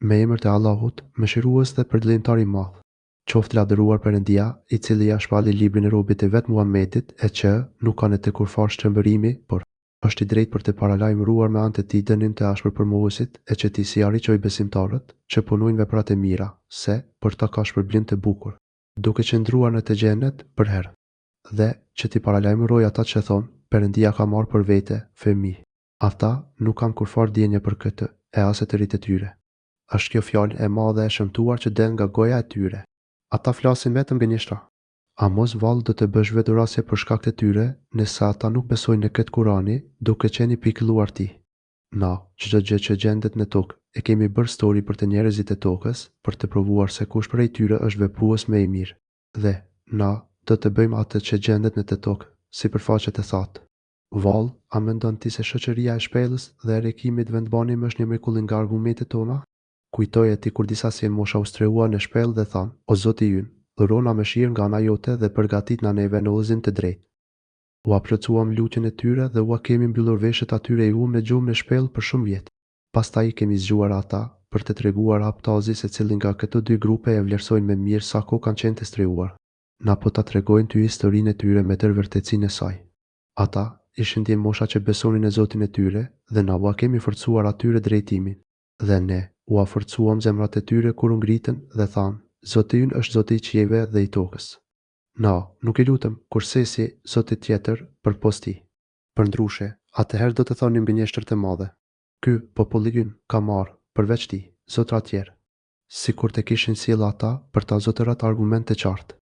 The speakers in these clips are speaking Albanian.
Me emër të Allahut, mëshirues dhe përdlimtar i madh. Qoftë i ladëruar Perëndia, i cili ja shpalli librin e robit e vet Muhamedit, e që nuk ka në të kurfar shtrembërimi, por është i drejtë për të paralajmëruar me anë të tij dënim të ashpër për mohuesit, e që ti si arriqoj besimtarët që punojnë veprat e mira, se për ta ka shpërblim të bukur, duke qëndruar në të xhenet për herë. Dhe që ti paralajmëroj ata që thonë, Perëndia ka marrë për vete fëmijë. Ata nuk kanë kurfar ndjenje për këtë, e as të rit e tyre. Është kjo fjalë e madhe e shëmtuar që del nga goja e tyre. Ata flasin vetëm gënjeshtra. A mos vallë do të bësh vetërasje për shkak të tyre, nëse ata nuk besojnë në këtë Kurani, duke qenë i pikëlluar ti. Na, çdo gjë që gjendet në tokë, e kemi bërë stori për të njerëzit e tokës, për të provuar se kush prej tyre është veprues më i mirë. Dhe na do të bëjmë atë që gjendet në të tokë, sipërfaqet e thatë. Vallë, a mendon ti se shoqëria e shpellës dhe e rekimit vendbanim është një mrekulli nga argumentet tona? Kujtoj e ti kur disa si e mosha u streua në shpellë dhe thanë, o Zoti ynë, dhurona mëshirë nga ana jote dhe përgatit na neve në udhëzim të drejtë. U aplocuam lutjen e tyre dhe u kemi mbyllur veshët atyre i me gjumë në shpellë për shumë vjet. Pastaj kemi zgjuar ata për të treguar haptazi se cilin nga këto dy grupe e vlerësojnë më mirë sa kohë kanë qenë të streuar. Na po ta tregojnë ty historinë e tyre me tërë vërtetësinë e saj. Ata ishin dhe mosha që besonin në Zotin e tyre dhe na u kemi forcuar atyre drejtimin. Dhe ne u forcuam zemrat e tyre kur u ngritën dhe thanë, Zoti ynë është Zoti i qiejve dhe i tokës. Na, nuk i lutëm kursesi Zotit tjetër për posti. Përndryshe, atëherë do të thonim gënjeshtër të madhe. Ky populli ynë ka marrë, përveç ti, zotra tjerë. Sikur të kishin sjellë ata për ta zotërat argument të qartë.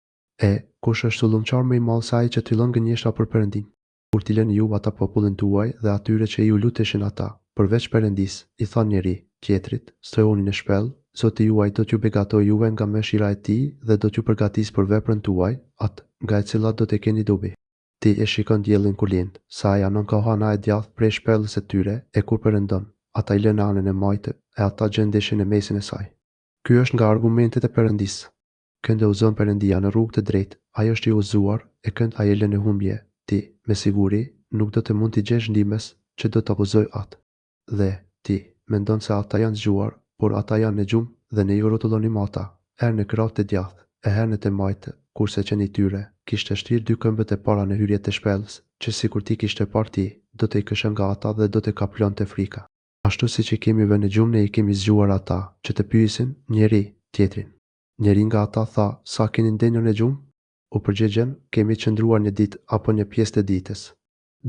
Kush është zullumçar më i madh se ai që tillon gënjeshtra për Perëndin? Kur t'i lënë ju ata popullin tuaj dhe atyre që ju luteshin ata, përveç Perëndis, i thanë njeri tjetrit, strehoni në shpellë, Zoti juaj do t'ju begatoj juve nga mëshira e tij dhe do t'ju përgatis për veprën tuaj, atë nga e cila do të keni dobi. Ti e shikon diellin kur lind, sa ai anon ka hana e djathtë prej shpellës së tyre, e kur perëndon, ata i lënë anën e majtë, e ata gjendeshin në mesin e saj. Ky është nga argumentet e Perëndis. Kënd e uzon Perëndia në rrugë të drejtë, ai është i udhëzuar, e kënd ai e lën në humbje, ti, me siguri, nuk do të mund t'i gjesh ndihmës që do t'abuzoj atë. Dhe ti, mendon se ata janë zgjuar, por ata janë në gjumë dhe ne ju rrotullonim ata, herë në krahët e djathtë, e herë në të majtë, kurse qeni tyre kishte shtirë dy këmbët e para në hyrje të shpellës, që sikur ti kishte parë ti, do të i këshën nga ata dhe do të kaplonte frika. Ashtu siç i kemi vënë në gjumë, ne i kemi zgjuar ata, që të pyesin njeri tjetrin. Njeri nga ata tha, sa keni ndenjur në gjumë? U përgjigjen, kemi qëndruar një ditë apo një pjesë të ditës.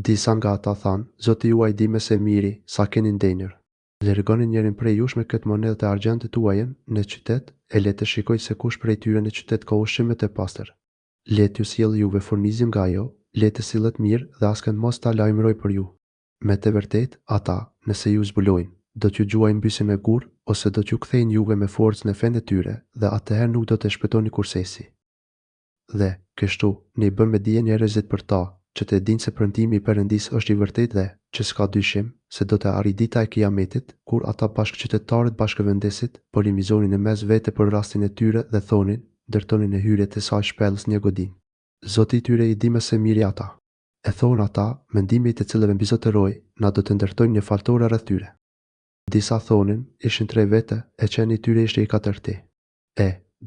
Disa nga ata thanë, Zoti juaj di më së miri sa keni ndenjur. Lërgoni njërin prej jush me këtë monedhë të argjend të tuajën në qytet, e le të shikoj se kush prej tyre në qytet ka ushqime të pastër. Le t'ju sjell juve furnizim nga ajo, le të sillet mirë dhe askënd mos ta lajmëroj për ju. Me të vërtetë, ata, nëse ju zbulojnë, do t'ju gjuajnë mbysin me gur, ose do t'ju kthejnë juve me forcë në fenë e tyre, dhe atëherë nuk do të shpëtoni kursesi. Dhe, kështu, ne i bën me dije njerëzit për ta, që të dinë se premtimi i Perëndis është i vërtetë dhe që s'ka dyshim se do të arrijë dita e Kiametit, kur ata bashkëqytetarët bashkëvendesit polemizonin në mes vete për rastin e tyre dhe thonin, ndërtonin në hyrje të saj shpellës një godinë. Zoti i tyre i di më së miri ata. E thonë ata, mendimi të cilëve mbizotëroj, na do të ndërtojmë një faltore rreth tyre. Disa thonin, ishin 3 vete, e qeni i tyre ishte i 4.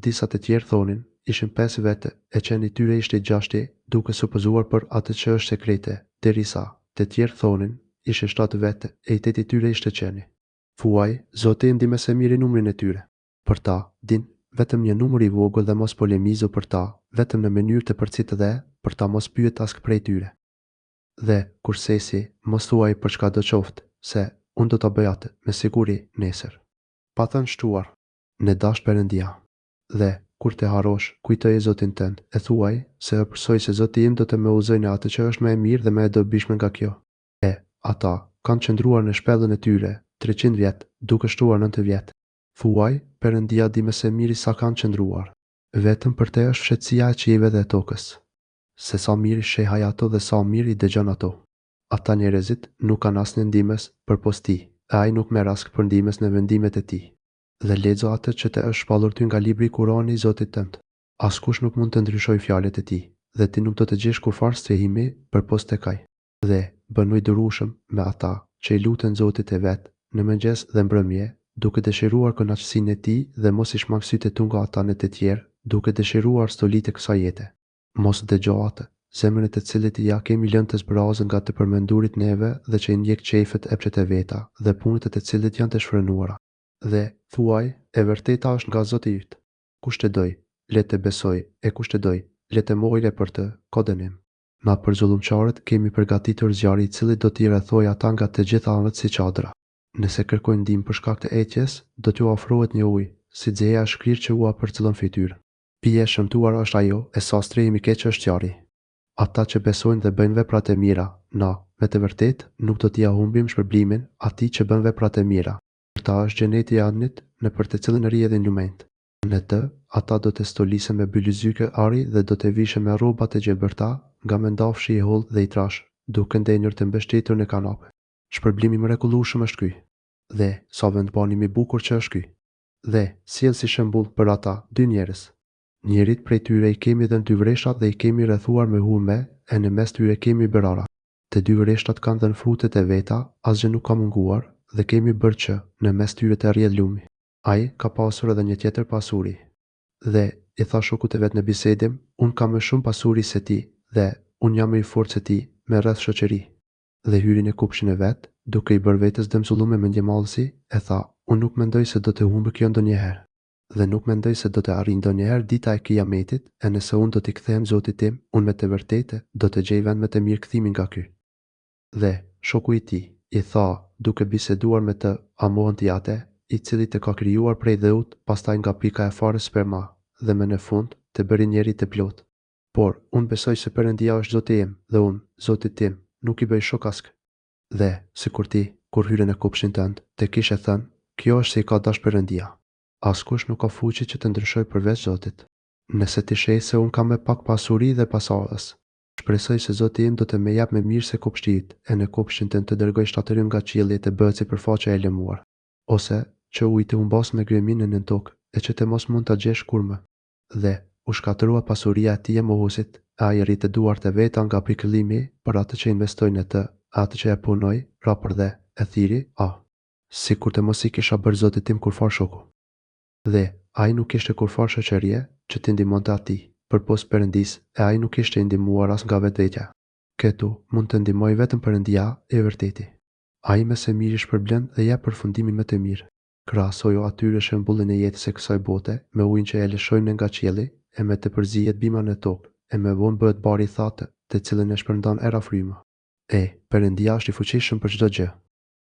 Disa të tjerë thonin, ishin 5 vete, e qeni i tyre ishte i 6, duke supozuar për atë që është sekrete, derisa të tjerë thonin, ishin 7 vete, e i 8 i tyre ishte qeni. Thuaj, Zoti di më së miri numrin e tyre. Për ta, din, vetëm një numër i vogël dhe mos polemizo për ta, vetëm në mënyrë të përcitë dhe, për ta mos pyet ask prej tyre. Dhe, kursesi, mos thuaj për çka do qoftë, se unë do ta bëj atë, me siguri, nesër. Pa thënë shtuar, në dash Perëndia. Dhe, kur të harosh, kujtoje Zotin tënd, e thuaj se përsoj se Zoti im do të më udhëzojë në atë që është më e mirë dhe më e dobishme nga kjo. Ata kanë qëndruar në shpellën e tyre 300 vjet, duke shtuar 9 vjet. Thuaj, Perëndia di më së miri sa kanë qëndruar. Vetëm për te është fshehtësia e qiejve dhe tokës. Se sa mirë shehaj ato dhe sa mirë i dëgjon ato. Ata njerëzit nuk kanë asnjë ndihmës përpos tij, e ai nuk merr as për ndihmës në vendimet e tij. Dhe lexo atë që të është shpallur ty nga libri i Kurani i Zotit tënd. Askush nuk mund të ndryshojë fjalët e tij, dhe ti nuk do të gjesh kurfar strehimi përpos tek ai. Dhe bënu i durueshëm me ata që i luten Zotit e vet në mëngjes dhe mbrëmje, duke dëshiruar kënaqësinë e tij dhe mos i shmang sytë e tu nga ata në të tjerë, duke dëshiruar stolitë e kësaj jete. Mos dëgjo atë, zemrën e të cilit ja kemi lënë të zbrazën nga të përmendurit neve dhe që i ndjek qefet e pshet e veta dhe punët e të cilit janë të shfrenuara. Dhe, thuaj, e vërteta është nga Zoti yt. Kush të doj, le të besoj, e kush të doj, le të mojle për të, ka dënim. Na për zullumçarët kemi përgatitur zjarri i cili do t'i rrethojë ata nga të gjitha anët si çadra. Nëse kërkojnë ndihmë për shkak të ecjes, do t'ju ofrohet një ujë, si xheja e shkrirë që u përcëllon fytyrën. Pija e shëmtuar është ajo, e sastri i keq është zjarri. Ata që besojnë dhe bëjnë veprat e mira, na, me të vërtetë, nuk do t'i humbim shpërblimin atij që bën veprat e mira. Për ta është xheneti i Anit, në për të cilën rrjedhin lumenjt. Në të, ata do të stolisen me bylyzyke ari dhe do të vishën me rrobat e gjelbërta, nga mendafshi i hollë dhe i trash, duke ndenjur të mbështetur në kanape. Shpërblimi mrekullueshëm është ky. Dhe sa vendbanim i bukur që është ky. Dhe sjell si shembull për ata dy njerëz. Njërit prej tyre i kemi dhënë 2 vreshat dhe i kemi rrethuar me hurme, e në mes tyre kemi bërara. Të 2 vreshtat kanë dhënë frutet e veta, asgjë nuk ka munguar, dhe kemi bërë që në mes tyre të rrjedh lumi. Ai ka pasur edhe një tjetër pasuri. Dhe i tha shokut e vet në bisedim, unë kam më shumë pasuri se ti, dhe unë jam më i fortë se ti, me rreth shoqëri. Dhe hyri në kupshin e vet, duke i bërë vetes dëmzullum me mendjemallësi, e tha, unë nuk mendoj se do të humbë kjo ndonjëherë. Dhe nuk mendoj se do të arrijë ndonjëherë dita e kiametit, e nëse unë do t'i kthehem Zotit tim, unë me të vërtetë do të gjej vend me të mirë kthimin nga ky. Dhe shoku i tij i tha, duke biseduar me të, a mohon ti atë, i cili të ka krijuar prej dheut, pastaj nga pika e fare sperma, dhe më në fund të bëri njeri të plot. Por unë besoj se Perëndia është Zoti im, dhe unë, Zotit tim, nuk i bëj shok askë. Dhe, sikur ti, kur hyre në kopshin tënd, të kishe thënë, kjo është se i ka dash Perëndia. Askush nuk ka fuqi që të ndryshoj përveç Zotit. Nëse ti sheh se unë kam më pak pasuri dhe pasardhës, shpresoj se Zoti im do të më jap më mirë se kopshti yt, e në kopshin tënd të dërgoj shtatërim nga qielli të bëhet sipërfaqja e lëmuar, ose që ujë të humbas me gryemin në tokë, e që të mos mund ta gjesh kurrë. Dhe u shkatërua pasuria e tij e mohusit, e ai rritë duart e veta nga pikëllimi për atë që investoi në të, atë që e punoi, rapër dhe e thiri, sikur të mos i kisha bërë Zotit tim kurfar shoku. Dhe ai nuk kishte kurfar shoqërie që t'i ndihmonte atij, përpos Perëndisë, e ai nuk kishte ndihmuar as nga vetvetja. Këtu mund të ndihmoj vetëm Perëndia e vërteti. Ai më së miri shpërblen dhe jep përfundimin më të mirë. Krahasojo atyre shembullin e jetës së kësaj bote me ujin që e lëshojnë nga qielli, e me të përzihet bima në tokë, e me vonë bëhet bari i thatë, të cilën e shpërndan era fryma. Perëndia është i fuqishëm për çdo gjë.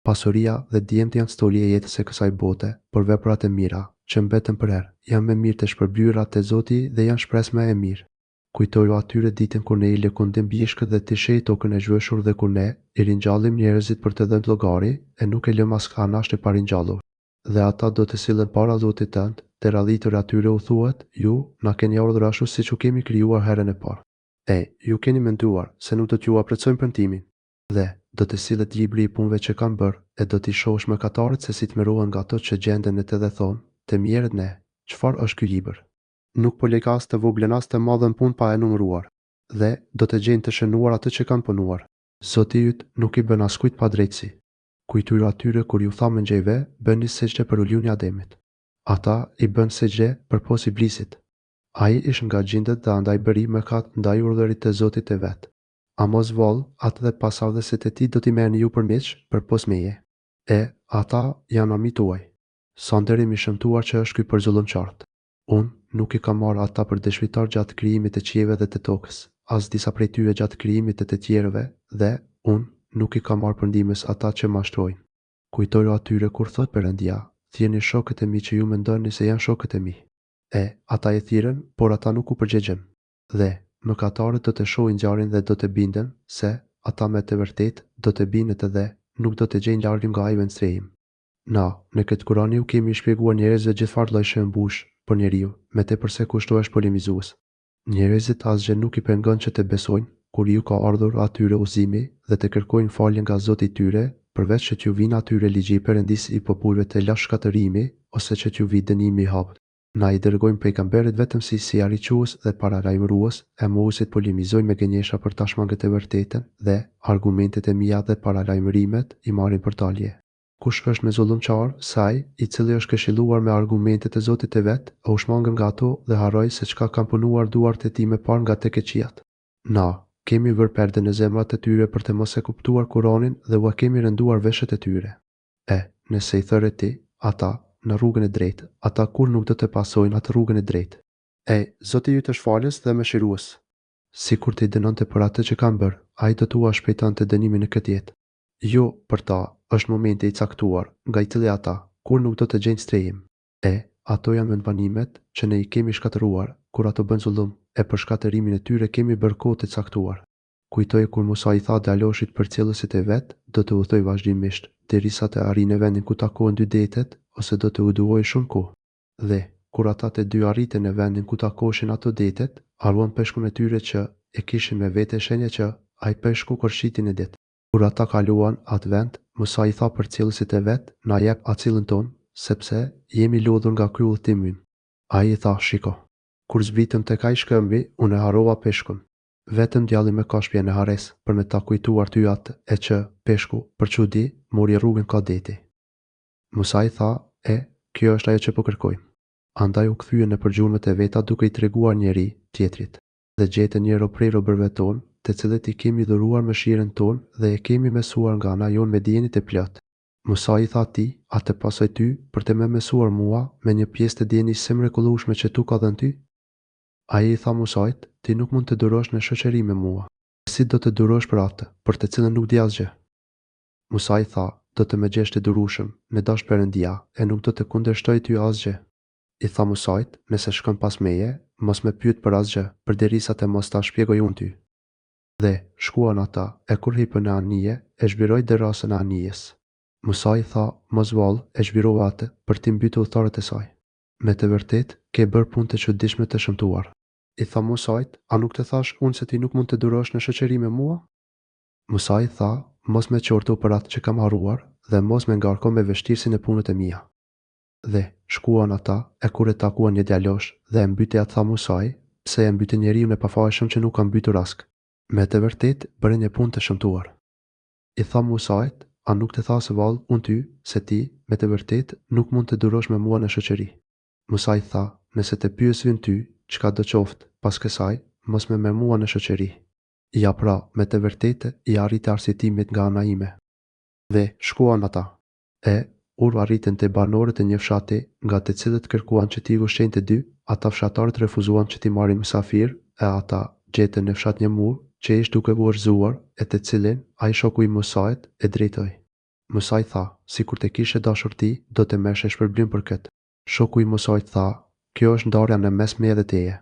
Pasuria dhe djemtë janë stoli e jetës së kësaj bote, por veprat e mira, që mbeten për herë, janë më mirë të shpërblyera te Zoti dhe janë shpresë më e mirë. Kujtoju atyre ditën kur ne i lëkundim bishkët dhe të shej tokën e zhveshur dhe kur ne i ringjallim njerëzit për të dhënë llogari, e nuk e lëm as anasht e paringjallur. Dhe ata do të sillen para Zotit tënd, të radhitur atyre u thuhet, ju na keni urdhër ashtu siç u kemi krijuar herën e parë. Ju keni menduar se nuk do t'ju apreciojmë premtimin. Dhe do të sillet libri i punëve që kanë bërë, e do t'i shohësh mëkatarët se si tmerrohen nga ato që gjenden në të dhe thonë, të mjerët ne, çfarë është ky libër? Nuk po lek as të voglen as të madhen punë pa e numëruar, dhe do të gjejnë të shënuar atë që kanë punuar. Zoti yt nuk i bën askujt pa drejtësi. Kujtoju atyre kur ju tha mëngjeve, bëni sejdë për uluni Ademit. Ata i bën sejdë përpos Iblisit. Ai ishte nga gjindet dhe andaj bëri mëkat ndaj urdhërit të Zotit të vet. A mos voll, atë dhe pasardhësit e tij do t'i merrni ju përmiq përpos meje. Ata janë armiqt tuaj. Sa nderim i shëmtuar që është ky për zullumçarët. Unë nuk i kam marrë ata për dëshmitar gjatë krijimit të qiellve dhe të tokës, as disa prej tyre gjatë krijimit të tjerëve, dhe unë nuk i kam marrë për ndihmës ata që mashtrojnë. Kujtoju atyre kur thot Perëndia, thjeni shokët e mi që ju mendoni se janë shokët e mi. Ata e thirrën, por ata nuk u përgjigjen. Dhe mëkatarët do të shohin ngjarjen dhe do të binden se ata me të vërtetë do të bindet edhe nuk do të gjejnë largim nga ai vendstrehim. Në këtë Kur'an ju kemi shpjeguar njerëzve gjithfarë lloj shëmbush për njeriu, me tepërse kushto është polemizues. Njerëzit asgjë nuk i pengon që të besojnë kur ju ka ardhur atyre udhëzimi dhe të kërkojnë falje nga Zoti i tyre, përveç që t'ju vinë atyre ligji i Perëndisë i popujve të lash shkatërimi ose që t'ju vi dënimi i hapur. Na i dërgojmë pejgamberit vetëm si arriques dhe paralajmërues, e mohuesit polemizojnë me gënjesha për ta shmangët e vërtetën dhe argumentet e mia dhe paralajmërimet i marrin për talje. Kush është me zullumçar, saj, i cili është këshilluar me argumentet e Zotit e vet, u shmangën nga ato dhe harroi se çka kanë punuar duart e tij me parë nga tek e qijat. Na, kemi vër perde në zemrat e tyre për të mos e kuptuar Kur'anin dhe ua kemi rënduar veshët e tyre. Nëse i thëre ti, ata në rrugën e drejtë, ata kur nuk do të pasojnë atë rrugën e drejtë. Zoti yt është falës dhe mëshirues. Sikur ti dënonte për atë që kanë bërë, ai do t'ua shpejtonte dënimin në këtë jetë. Jo, për ta është momenti i caktuar, nga i cili ata kur nuk do të gjejnë strehim. Ato janë vendbanimet që ne i kemi shkatëruar kur ato bën zullum, e për shkatërimin e tyre kemi bërë kohë të caktuar. Kujtoj kur Musa i tha djaloshit për cilësit e vet, do të udhëtoj vazhdimisht, derisa të arrijë në vendin ku takohen dy detet, ose do të u duhoj shumë kohë. Dhe kur ata të dy arritën në vendin ku takoheshin ato detet, harruan peshkun e tyre që e kishin me vete shenja që ai peshku kërshiti në det. Kur ata kaluan atë vend, Musa i tha për cilësit e vet, na jep acillën ton, sepse jemi lodhur nga ky udhëtim ynë. Ai i tha, shiko, kur zbritëm tek ai shkëmbi, unë harrova peshkun. Vetëm djalli me kashpje në hares për me ta kujtuar ty atë e që peshku, për çudi, mori rrugën ka deti. Musa i tha, kjo është ajo që po kërkojmë. Andaj u kthye në përgjurmët e veta duke i treguar njeri tjetrit. Dhe gjetën një prej robërve tonë, të cilët i kemi dhuruar mëshirën tonë dhe e kemi mesuar nga ana jonë me dijenit e plot. Musa i tha ti, atë pasoj ty, për të më mesuar mua me një pjesë të dijenis së mrekullueshme që tu ka dhënë ty? Ai i tha Musait, ti nuk mund të durosh në shoqëri me mua. Si do të durosh për atë, për të cilën nuk di asgjë? Musa i tha, do të më gjesh të durueshëm, në dash Perëndia, e nuk do të kundërshtoj ty asgjë. I tha Musait, nëse shkon pas meje, mos më pyet për asgjë, përderisa të mos ta shpjegoj unë ty. Dhe shkuan ata, e kur hipën në anije, e zhbiroi derasën e anijes. Musa i tha, mos vall, e zhbirova atë për t'i mbytur udhëtarët e saj. Me të vërtet, ke bërë punë të çuditshme të shëmtuar. I tha Musait, a nuk të thash unë se ti nuk mund të durosh në shoqëri me mua? Musa i tha, mos me qortu për atë që kam harruar dhe mos me ngarko me vështirësinë e punët e mia. Dhe shkuan ata, e kur e takuan një djalosh dhe e mbyti atë tha Musai, pse e mbyty njeriu e pafajshëm që nuk ka mbytur ask. Me të vërtet, bëre një punë të shëmtuar. I tha Musait, a nuk të tha se vallë unë ty, se ti, me të vërtet, nuk mund të durosh me mua në shoqëri. Musa i tha, nëse të pyesin ty, çka do qoftë, pas kësaj, mos me mua në shoqëri. Ja pra, me të vërtetë, i arriti arsyetimit nga ana ime. Dhe shkuan ata. Arritën te banorët e një fshati, nga të cilët kërkuan që t'i ushqente dy, ata fshatarët refuzuan që t'i marrin mysafir, e ata gjetën në fshat një mur që ishte duke vërzuar, e të cilin ai shoku i Musait e drejtoi. Musa i tha, sikur të kishe dashur ti, do të merreshesh shpërblim për këtë. Shoku i Musait tha, kjo është ndarja në mes meje dhe teje.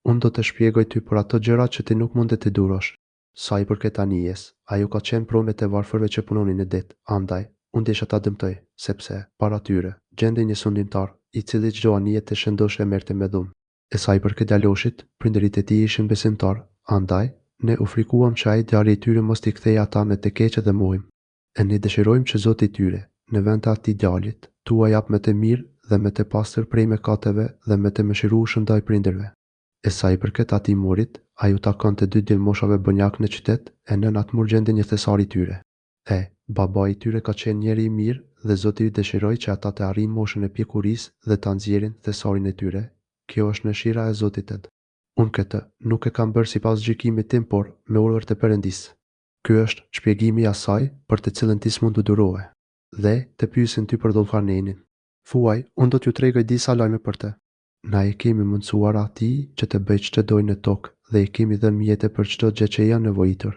Unë do të shpjegoj ty për ato gjërat që ti nuk mund të durosh. Sa i përket anijes, ajo ka qenë pronet e varfërve që punonin në det, andaj unë desha ta dëmtoj, sepse para tyre gjendej një sundimtar, i cili çdo anije të shëndosh e merrte me dhunë. E sa i përket djaloshit, prindërit e tij ishin besimtar, andaj ne u frikuam që ai djali i tyre mos t'i kthejë ata në të keqe dhe mohim. E ne dëshirojmë që Zoti i tyre, në vend të atij djalit, t'ua jap me të mirë dhe me të pastër prej mëkateve dhe me të mëshirueshëm ndaj prindërve. E sa i përket atij murit, ai u takon të dy djelmoshave bonjak në qytet, e nën atë mur gjendej një thesar i tyre. Babai i tyre ka qenë njeri i mirë dhe Zoti i dëshiroi që ata të arrijnë moshën e pjekurisë dhe ta nxjerrin thesarin e tyre. Kjo është mëshira e Zotit. Unë këtë nuk e kam bërë sipas gjykimit tim, por me urdhër të Perëndisë. Ky është shpjegimi i asaj për të cilën ti s'mund të duroje. Dhe të pyesin ty për Dhulkarneinin. Thuaj, unë do t'ju tregoj disa lajme për të. Na e kemi mundsuar atij që të bëjë ç'të dojë në tokë dhe i kemi dhënë mjete për çdo gjë që janë nevojitur.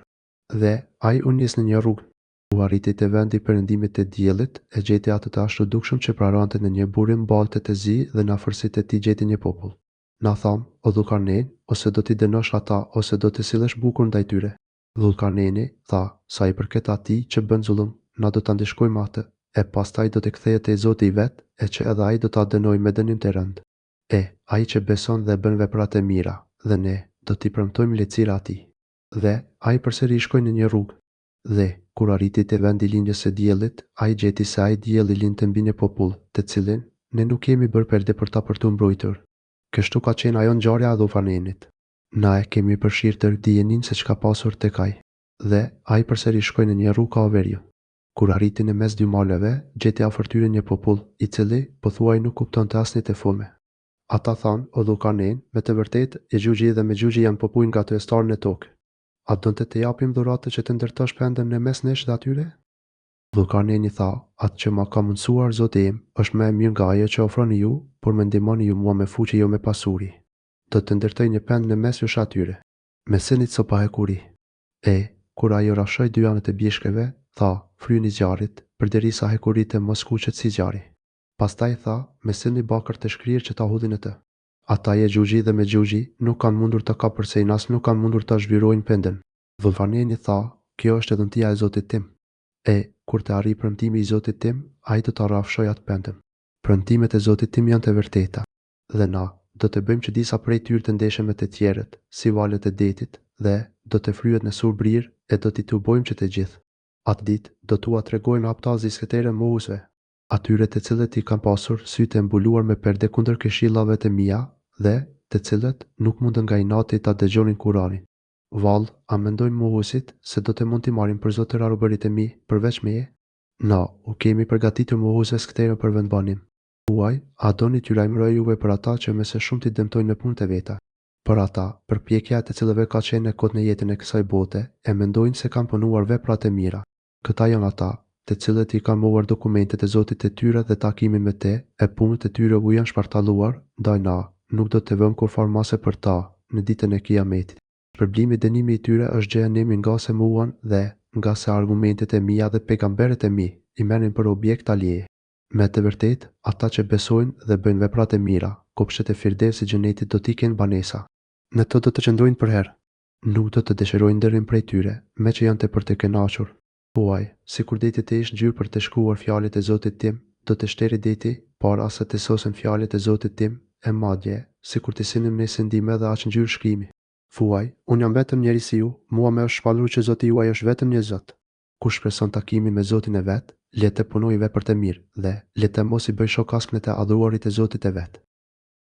Dhe ai u nis në një rrugë. U arriti te vendi i perëndimit të diellit, e gjeti atë të ashtëdukshëm që prarante në një burim balte të zi dhe në afërsitë e tij gjeti një popull. Na tham, o Dhulkarnein, ose do t'i dënosh ata ose do të sillesh bukur ndaj tyre. Dhulkarneini tha, sa i përket atij që bën zullum, na do ta ndeshkojmë atë, e pastaj do të kthehet te Zoti i vet, e që edhe ai do ta dënojë me dënim të rënd. Ai që beson dhe bën veprat e mira, dhe ne do t'i premtojmë lehtësira atij. Dhe ai përsëri shkoi në një rrugë. Dhe kur arriti te vendi i lindjes së diellit, ai gjeti se ai dielli lindte mbi një popull, të cilin ne nuk kemi bërë perde për ta mbrojtur. Kështu ka qenë ajo ngjarja e Dhulkarneinit. Na e kemi përshirtër dijenin se çka pasur tek ai. Dhe ai përsëri shkoi në një rrugë ka overju. Kur arriti në mes dy maleve, gjeti afër tyre një popull, i cili pothuaj nuk kuptonte asnjë të fume. Ata thanë, o Dhukanin, me të vërtetë, Jexhuxhi dhe Mexhuxhi janë popull nga tërëstarën e tokë. A donte të japim dhuratë që të ndërtosh pendën në mes nesh dhe atyre? Dhukanini tha, atë që ma ka mundësuar Zoti im, është më e mirë nga ajo që ofroni ju, por më ndihmoni ju mua me fuqi jo me pasuri. Do të ndërtoj një pend në mes jush atyre. Me senit sopa hekuri. Kur ajo rafshoi dy anët e bjeshkeve, tha, fryeni zjarrit, përderisa hekuritë mos skuqet si zjarri. Pastaj tha, me seni bakër të shkrirë që ta hudhin atë. Ata Jexhuxhi dhe Mexhuxhi nuk kanë mundur të kapërcejnë as nuk kanë mundur të zhvyrojnë pendën. Dhukanini tha, kjo është dhuntia e Zotit tim. Kur të arri premtimi i Zotit tim, ai do ta rrafshoj atë pendën. Premtimet e Zotit tim janë të vërteta, dhe na do të bëjmë që disa prej tyre të ndeshen me të tjerët, si valët e detit, dhe do të fryhet në surbrir e do t'i tubojmë që të gjithë. Atë ditë do t'ua tregojmë haptazi skëtere mohusve, atyre të cilët i kanë pasur sytë e mbuluar me perde kundër këshillave të mia dhe të cilët nuk mundën nga inati ta dëgjonin Kur'anin. Vallë, a mendojnë mohuesit se do të mund t'i marrin për zotëra robërit e mi përveç meje? U kemi përgatitur mohuesve skëtere për vendbanim. Huaj, a doni t'ju lajmëroj juve për ata që me së shumë t'i dëmtojnë në punët e veta? Për ata, përpjekja të cilëve ka qenë e kot në jetën e kësaj bote, e mendojnë se kanë punuar veprat e mira. Këta janë ata, të cilët i kanë mohuar dokumentet e Zotit e tyre dhe takimin me te, e punët e tyre u janë shpartalluar, ndaj na, nuk do të vëmë kur farmase për ta, në ditën e Kiametit. Shpërblimi dënimi i tyre është xhenemi nga se muan dhe nga se argumentet e mia dhe pejgamberet e mi i merrin për objekt alieje. Me të vërtetë, ata që besojnë dhe bëjnë veprat e mira, kopshtet e Firdevsit i xhenetit do t'i kenë banesa. Në to do të qëndrojnë për herë. Nuk do të dëshirojnë ndërin prej tyre, me që janë të për të kënaqur. Huaj, sikur deti të ishte ngjyrë për të shkruar fjalët e Zotit tim, do të shteri deti para se të sosen fjalët e Zotit tim, e madje, sikur të sinim në sendim edhe aq ngjyrë shkrimi. Thuaj, unë jam vetëm njeri si ju, mua me është shpallur që Zoti juaj është vetëm një Zot. Kush shpreson takimin me Zotin e vet, le të punojë vepër të mirë dhe le të mos i bëj shok askënd të adhuruarit e Zotit e vet.